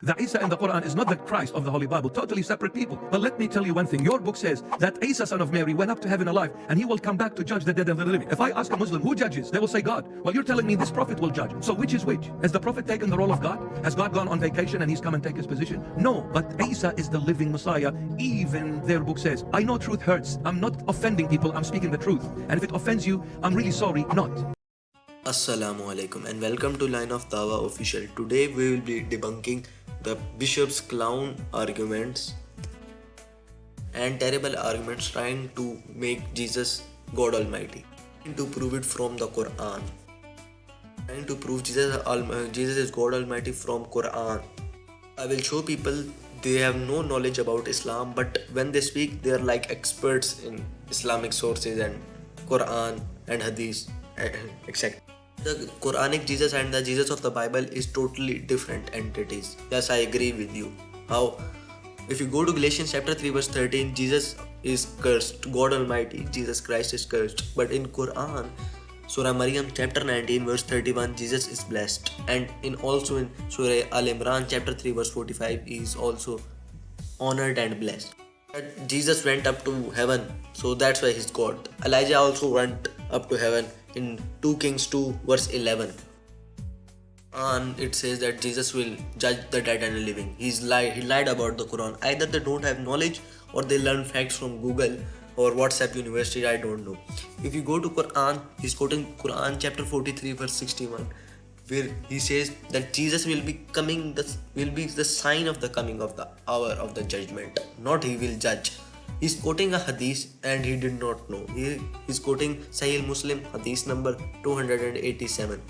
The Isa in the Quran is not the Christ of the Holy Bible, totally separate people. But let me tell you one thing, your book says that Isa, son of Mary, went up to heaven alive and he will come back to judge the dead and the living. If I ask a Muslim who judges, they will say God. Well, you're telling me this prophet will judge. So which is which? Has the prophet taken the role of God? Has God gone on vacation and he's come and take his position? No, but Isa is the living Messiah. Even their book says, I know truth hurts. I'm not offending people, I'm speaking the truth. And if it offends you, I'm really sorry not. Assalamu alaikum and welcome to Line of Dawa Official. Today we will be debunking the bishop's clown arguments and terrible arguments trying to make Jesus God Almighty. Trying to prove it from the Quran. Trying to prove Jesus is God Almighty from Quran. I will show people they have no knowledge about Islam, but when they speak they are like experts in Islamic sources and Quran and Hadith, etc. The Quranic Jesus and the Jesus of the Bible is totally different entities. Yes, I agree with you. How? If you go to Galatians chapter 3 verse 13, Jesus is cursed. God Almighty, Jesus Christ is cursed. But in Quran, Surah Maryam chapter 19 verse 31, Jesus is blessed. And also in Surah Al Imran chapter 3 verse 45, he is also honored and blessed. But Jesus went up to heaven, so that's why he's God. Elijah also went up to heaven in 2 Kings 2 verse 11. And it says that Jesus will judge the dead and the living. He lied about the Quran. Either they don't have knowledge or they learn facts from Google or WhatsApp University, I don't know. If you go to Quran, he's quoting Quran chapter 43 verse 61, where he says that Jesus will be coming, will be the sign of the coming of the hour of the judgment, not he will judge. He's quoting a hadith and he did not know. He is quoting Sahih Muslim hadith number 287.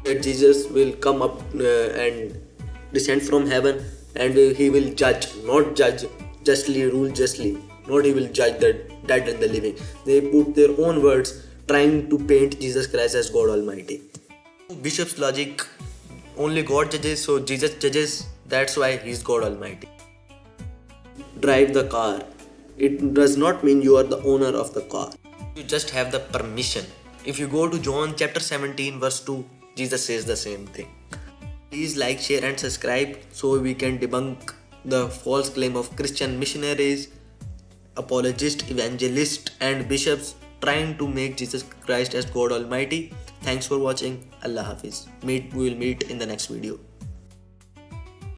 That Jesus will come up and descend from heaven and he will judge, not judge justly, rule justly, not he will judge the dead and the living. They put their own words trying to paint Jesus Christ as God Almighty. Bishop's logic, only God judges, so Jesus judges, that's why he's God Almighty. Drive the car. It does not mean you are the owner of the car. You just have the permission. If you go to John chapter 17 verse 2, Jesus says the same thing. Please like, share and subscribe so we can debunk the false claim of Christian missionaries, apologists, evangelists and bishops trying to make Jesus Christ as God Almighty. Thanks for watching. Allah Hafiz. We will meet in the next video.